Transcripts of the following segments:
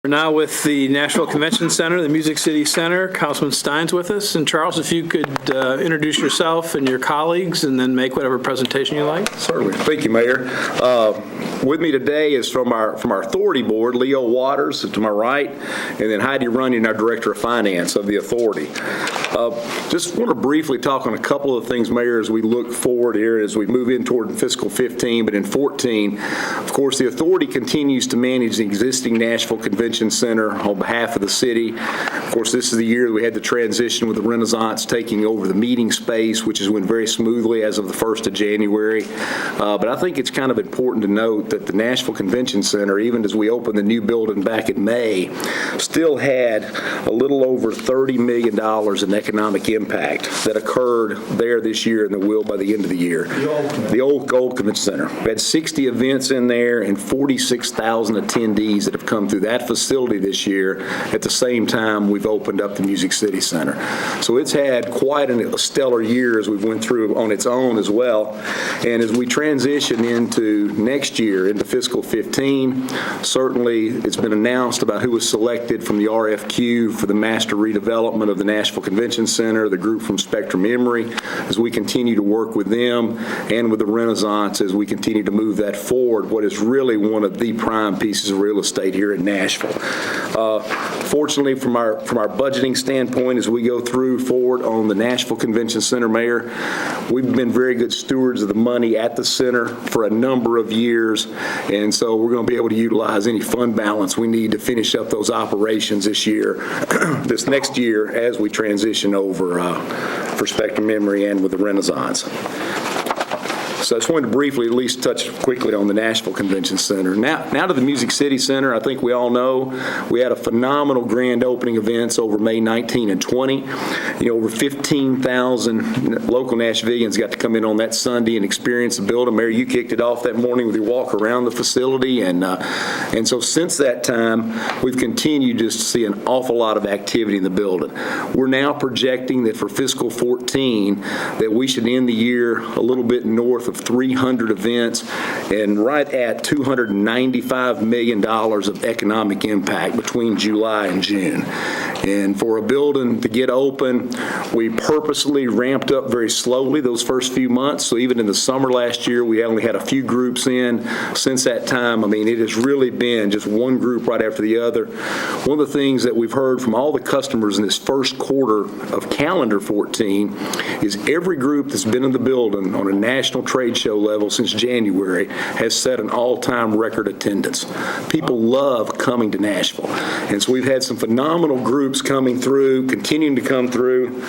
We're now with the Nashville Convention Center, the Music City Center. Councilman Stein's with us. And Charles, if you could introduce yourself and your colleagues and then make whatever presentation you like. Certainly. Thank you, Mayor. With me today is from our authority board, Leo Waters to my right, and then Heidi Runyon, our Director of Finance of the authority. Just want to briefly talk on a couple of things, Mayor, as we look forward here as we move in toward fiscal 15, but in 14, of course, the authority continues to manage the existing Nashville Convention Center on behalf of the city. Of course, this is the year we had the transition with the Renaissance taking over the meeting space, which has went very smoothly as of the 1st of January. But I think it's kind of important to note that the Nashville Convention Center, even as we opened the new building back in May, still had a little over $30 million in economic impact that occurred there this year and that will by the end of the year. The old Convention Center. We had 60 events in there and 46,000 attendees that have come through that facility this year at the same time we've opened up the Music City Center. So it's had quite a stellar year as we've went through on its own as well. And as we transition into next year, into fiscal 15, certainly it's been announced about who was selected from the RFQ for the master redevelopment of the Nashville Convention Center, the group from Spectrum Emory, as we continue to work with them and with the Renaissance as we continue to move that forward, what is really one of the prime pieces of real estate here in Nashville. Fortunately, from our budgeting standpoint, as we go forward on the Nashville Convention Center, Mayor, we've been very good stewards of the money at the center for a number of years, and so we're going to be able to utilize any fund balance we need to finish up those operations this year, this next year, as we transition over for Spectrum Emory and with the Renaissance. So I just wanted to briefly at least touch quickly on the Nashville Convention Center. Now to the Music City Center. I think we all know we had a phenomenal grand opening events over May 19 and 20. Over 15,000 local Nashvillians got to come in on that Sunday and experience the building. Mary, you kicked it off that morning with your walk around the facility. And so since that time, we've continued just to see an awful lot of activity in the building. We're now projecting that for fiscal 14 that we should end the year a little bit north of 300 events and right at $295 million of economic impact between July and June. And for a building to get open, we purposely ramped up very slowly those first few months. So even in the summer last year, we only had a few groups in. Since that time, I mean, it has really been just one group right after the other. One of the things that we've heard from all the customers in this first quarter of calendar 14 is every group that's been in the building on a national trade show level since January has set an all-time record attendance. People love coming to Nashville. And so we've had some phenomenal groups coming through, continuing to come through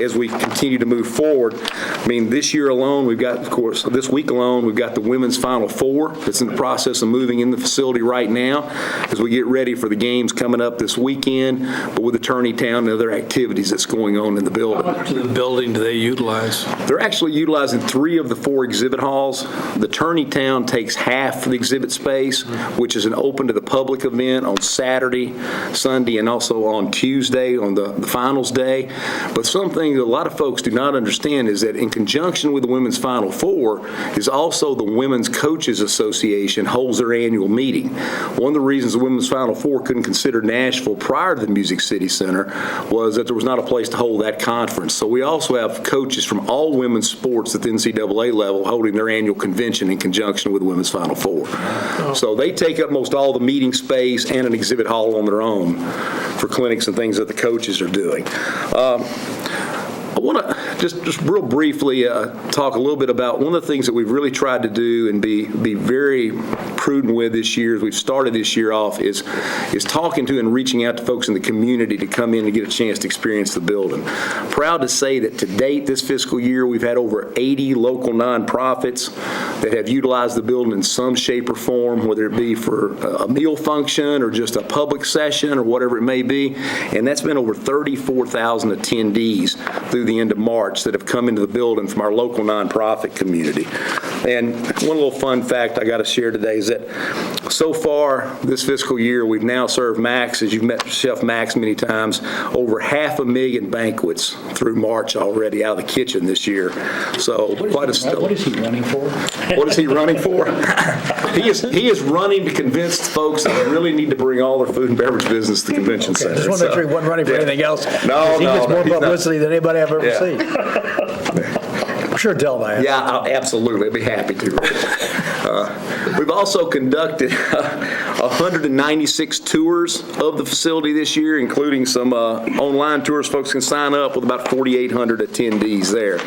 as we continue to move forward. I mean, this year alone, we've got, of course, this week alone, we've got the women's Final Four that's in the process of moving in the facility right now as we get ready for the games coming up this weekend, but with Attorney Town and other activities that's going on in the building. How much of the building do they utilize? They're actually utilizing 3 of the 4 exhibit halls. The Attorney Town takes half the exhibit space, which is an open to the public event on Saturday, Sunday, and also on Tuesday on the finals day. But something that a lot of folks do not understand is that in conjunction with the Women's Final Four is also the Women's Coaches Association holds their annual meeting. One of the reasons the Women's Final Four couldn't consider Nashville prior to the Music City Center was that there was not a place to hold that conference. So we also have coaches from all women's sports at the NCAA level holding their annual convention in conjunction with the Women's Final Four. So they take up most all the meeting space and an exhibit hall on their own for clinics and things that the coaches are doing. I want to just real briefly talk a little bit about one of the things that we've really tried to do and be very prudent with this year as we've started this year off is talking to and reaching out to folks in the community to come in and get a chance to experience the building. Proud to say that to date this fiscal year we've had over 80 local nonprofits that have utilized the building in some shape or form, whether it be for a meal function or just a public session or whatever it may be, and that's been over 34,000 attendees through the end of March that have come into the building from our local nonprofit community. And one little fun fact I got to share today is that so far this fiscal year, we've now served Max, as you've met Chef Max many times, over 500,000 banquets through March already out of the kitchen this year. So What is he running for? What is he running for? He is running to convince folks that we really need to bring all their food and beverage business to the convention center. Just want to make sure he wasn't running for anything else. No, He gets more he's not. publicity than anybody I've ever Yeah. seen. I'm sure tell him I asked. Yeah, absolutely. I'd be happy to. We've also conducted 196 tours of the facility this year, including some online tours folks can sign up, with about 4,800 attendees there.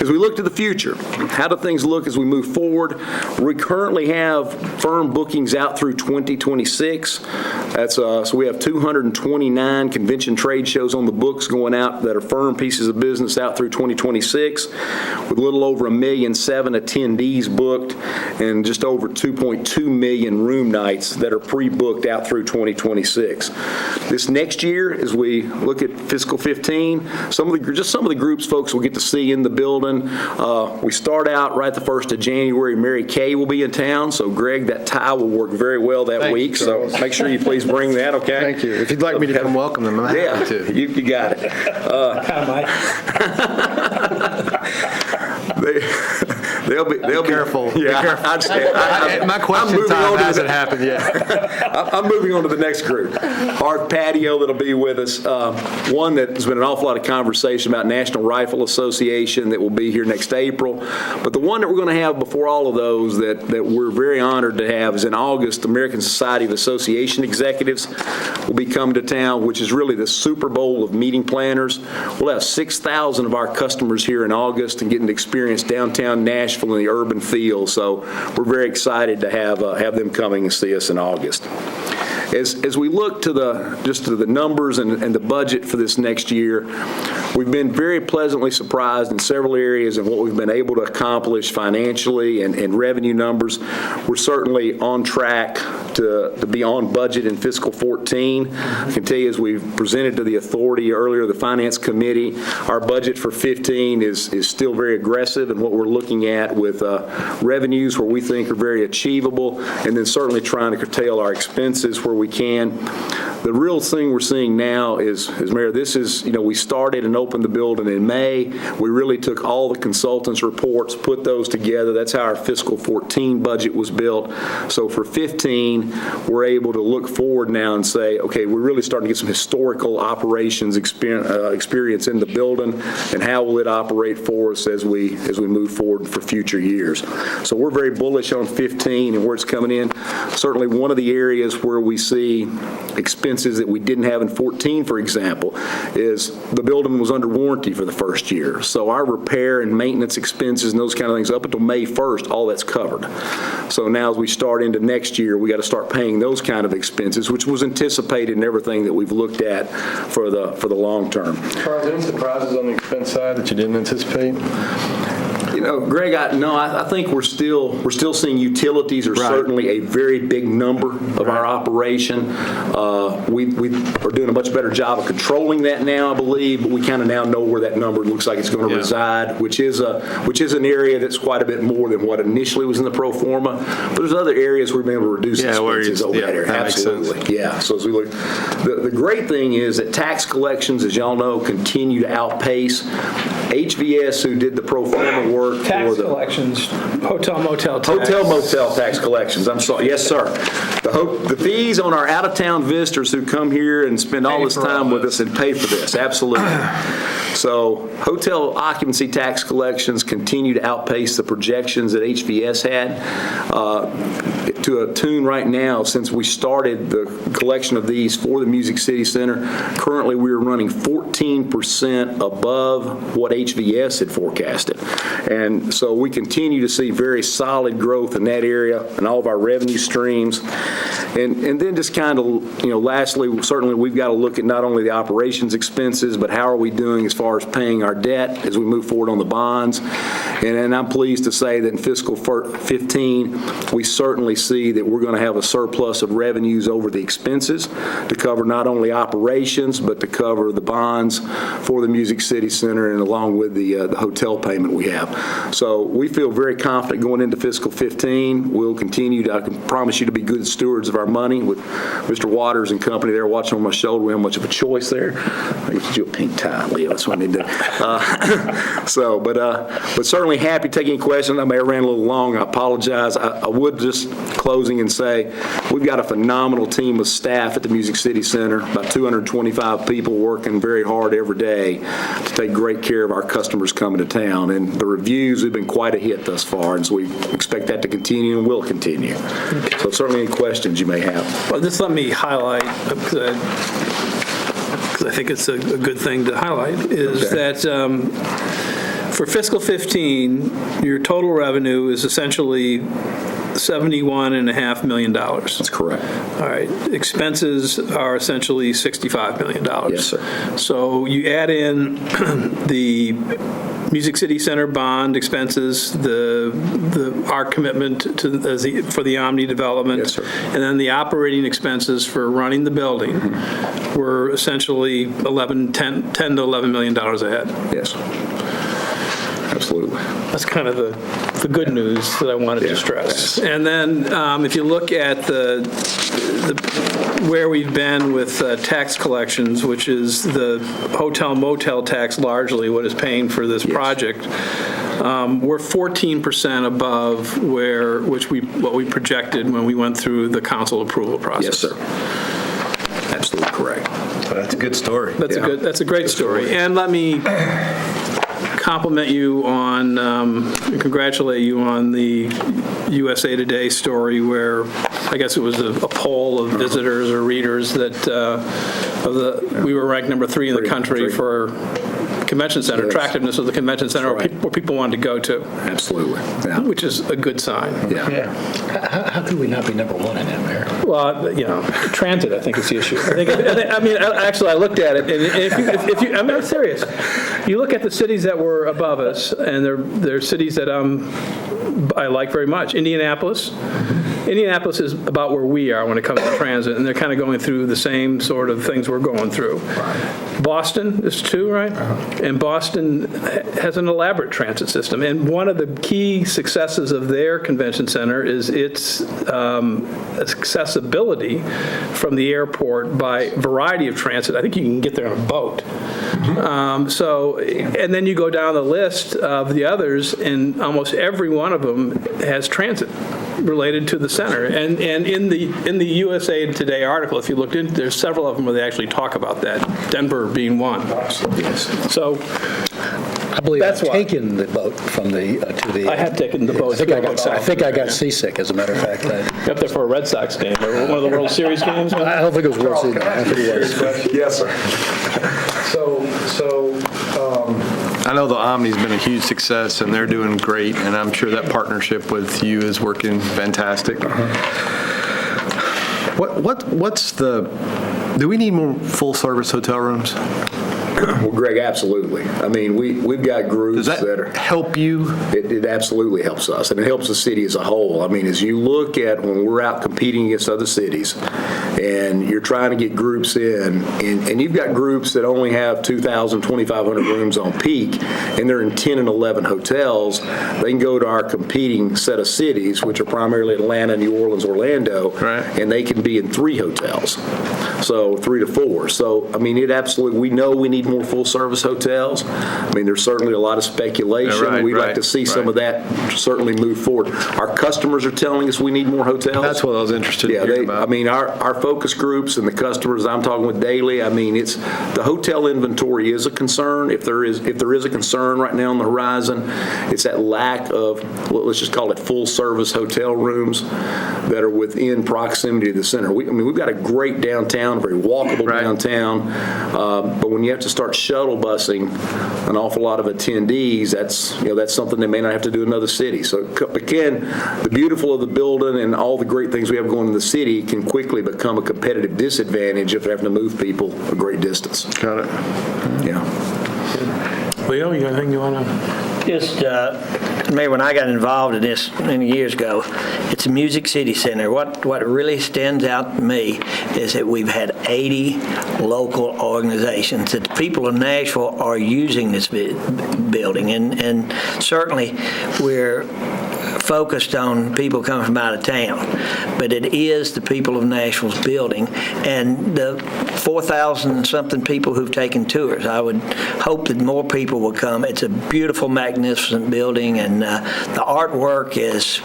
As we look to the future, how do things look as we move forward? We currently have firm bookings out through 2026. So we have 229 convention trade shows on the books going out that are firm pieces of business out through 2026, with a little over 1.7 million attendees booked and just over 2.2 million room nights that are pre-booked out through 2026. This next year, as we look at fiscal 15, some of the groups folks will get to see in the building. We start out right the 1st of January. Mary Kay will be in town, so Greg, that tie will work very well that Thank week. you, So Charles. make sure you please bring that, okay? Thank you. If you'd like me to come welcome them, I'm happy Yeah, to. you got it. They'll be Careful. Be Yeah, careful. I'd say. My I'm question moving time on to hasn't the- happened yet. I'm moving on to the next group. Hearth Patio that'll be with us. One that there's been an awful lot of conversation about, National Rifle Association, that will be here next April. But the one that we're going to have before all of those that we're very honored to have is in August. American Society of Association Executives will be coming to town, which is really the Super Bowl of meeting planners. We'll have 6,000 of our customers here in August and getting to experience downtown Nashville in the urban feel. So we're very excited to have them coming and see us in August. As we look to the numbers and the budget for this next year, we've been very pleasantly surprised in several areas of what we've been able to accomplish financially and revenue numbers. We're certainly on track to be on budget in fiscal 14. I can tell you, as we've presented to the authority earlier, the Finance Committee, our budget for 15 is still very aggressive, and what we're looking at with revenues where we think are very achievable, and then certainly trying to curtail our expenses where we can. The real thing we're seeing now is Mayor, this is, we started and opened the building in May. We really took all the consultants' reports, put those together. That's how our fiscal 14 budget was built. So for 15, we're able to look forward now and say, okay, we're really starting to get some historical operations experience in the building, and how will it operate for us as we move forward for future years. So we're very bullish on 15 and where it's coming in. Certainly one of the areas where we see expenses that we didn't have in 14, for example, is the building was under warranty for the first year. So our repair and maintenance expenses and those kind of things, up until May 1st, all that's covered. So now as we start into next year, we got to start paying those kind of expenses, which was anticipated in everything that we've looked at for the long term. Charles, any surprises on the expense side that you didn't anticipate? Greg, I think we're still seeing utilities are certainly a very big number of our operation. We are doing a much better job of controlling that now, I believe, but we kind of now know where that number looks like it's going to reside, which is an area that's quite a bit more than what initially was in the pro forma. But there's other areas we've been able to reduce expenses over that area. Absolutely. Yeah. So as we look, the great thing is that tax collections, as y'all know, continue to outpace. HVS, who did the pro forma work Tax for the collections, hotel, motel tax. Hotel motel tax collections, I'm sorry. Yes, sir. The fees on our out-of-town visitors who come here and spend all this time with us and pay for this, absolutely. So hotel occupancy tax collections continue to outpace the projections that HVS had. To a tune right now, since we started the collection of these for the Music City Center, currently we're running 14% above what HVS had forecasted. And so we continue to see very solid growth in that area and all of our revenue streams. And then just kind of, lastly, certainly we've got to look at not only the operations expenses, but how are we doing as far as paying our debt as we move forward on the bonds. And I'm pleased to say that in fiscal 15, we certainly see that we're going to have a surplus of revenues over the expenses to cover not only operations, but to cover the bonds for the Music City Center and along with the hotel payment we have. So we feel very confident going into fiscal 15. We'll continue to, I can promise you, to be good stewards of our money with Mr. Waters and company there watching on my shoulder. We have much of a choice there. I get you a pink tie, Leo. That's what I need to do. But certainly certainly happy to take any questions. I may have ran a little long. I apologize. I would just closing and say we've got a phenomenal team of staff at the Music City Center, about 225 people working very hard every day to take great care of our customers coming to town. And the reviews have been quite a hit thus far, and so we expect that to continue and will continue. So certainly any questions you may have. Well, just let me highlight, because I think it's a good thing to highlight, is that for fiscal 15, your total revenue is essentially $71.5 million. That's correct. All right. Expenses are essentially $65 million. Yes, sir. So you add in the Music City Center bond expenses, our commitment to for the Omni development, yes, sir. and then the operating expenses for running the building were essentially $10 to $11 million ahead. Yes. Absolutely. That's kind of the good news that I wanted to stress. Yes. And then if you look at where we've been with tax collections, which is the hotel motel tax largely what is paying for this project, we're 14% above what we projected when we went through the council approval process. Yes, sir. Absolutely correct. That's a good story. That's a great story. And let me compliment you on, congratulate you on the USA Today story where I guess it was a poll of visitors or readers that we were ranked number 3 in the country for convention center, attractiveness of the convention center, where people wanted to go to. Absolutely. Yeah. Which is a good sign. Yeah. How could we not be number 1 in that, Mayor? Well, transit, I think, is the issue. Actually, I looked at it, and if you, I'm not serious. You look at the cities that were above us, and they're cities that I like very much. Indianapolis is about where we are when it comes to transit, and they're kind of going through the same sort of things we're going through. Boston is 2, right? And Boston has an elaborate transit system, and one of the key successes of their convention center is its accessibility from the airport by a variety of transit. I think you can get there on a boat. And then you go down the list of the others, and almost every one of them has transit related to the center. And in the USA Today article, if you looked into, there's several of them where they actually talk about that. Denver being one. Yes. So I believe That's I've why. taken the boat from the to the. I have taken the boat. I think I got seasick, as a matter of fact. Up there for a Red Sox game or one of the World Series games. I don't think it was World Series. I think it was. Yes, sir. I know the Omni's been a huge success, and they're doing great, and I'm sure that partnership with you is working fantastic. Do we need more full-service hotel rooms? Well, Greg, absolutely. I mean, we've got groups Does that are. that help you? It absolutely helps us, and it helps the city as a whole. I mean, as you look at when we're out competing against other cities, and you're trying to get groups in, and you've got groups that only have 2,000, 2,500 rooms on peak, and they're in 10 and 11 hotels, they can go to our competing set of cities, which are primarily Atlanta, New Orleans, Orlando, Right. and they can be in 3 hotels, so 3 to 4. So, I mean, we know we need more full-service hotels. I mean, there's certainly a lot of speculation. Yeah, right, We'd like right, to see some of that certainly move forward. Our customers are telling us we need more hotels. That's what I was interested in hearing about. I mean, our focus groups and the customers I'm talking with daily, I mean, it's the hotel inventory is a concern. If there is a concern right now on the horizon, it's that lack of, let's just call it full-service hotel rooms that are within proximity to the center. We've got a great downtown, very walkable downtown, but when you have to start shuttle busing an awful lot of attendees, that's something they may not have to do in another city. So again, the beautiful of the building and all the great things we have going in the city can quickly become a competitive disadvantage if they're having to move people a great distance. Got it. Yeah. Leo, you got anything you want to? Just, Mayor, when I got involved in this many years ago, it's a Music City Center. What really stands out to me is that we've had 80 local organizations, that the people of Nashville are using this building. And certainly we're focused on people coming from out of town, but it is the people of Nashville's building, and the 4,000-something people who've taken tours. I would hope that more people will come. It's a beautiful, magnificent building, and the artwork is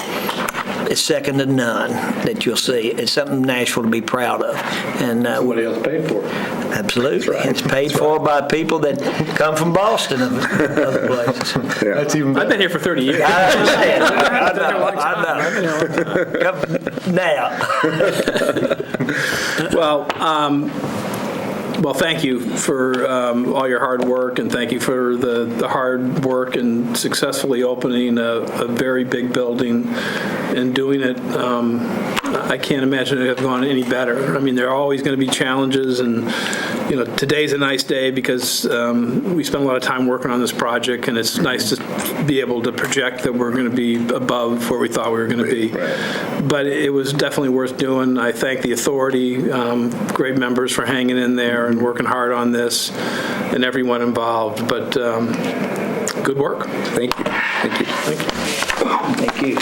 second to none that you'll see. It's something Nashville to be proud of. And Somebody else paid for it. absolutely, it's paid for by people that come from Boston and other places. That's even I've better. been here for 30 years. I know. Come now. Well, thank you for all your hard work, and thank you for the hard work and successfully opening a very big building and doing it. I can't imagine it have gone any better. I mean, there are always going to be challenges, and today's a nice day because we spent a lot of time working on this project, and it's nice to be able to project that we're going to be above where we thought we were going to be. But it was definitely worth doing. I thank the authority, great members for hanging in there and working hard on this, and everyone involved. But good work. Thank you. Thank you. Thank you. Thank you.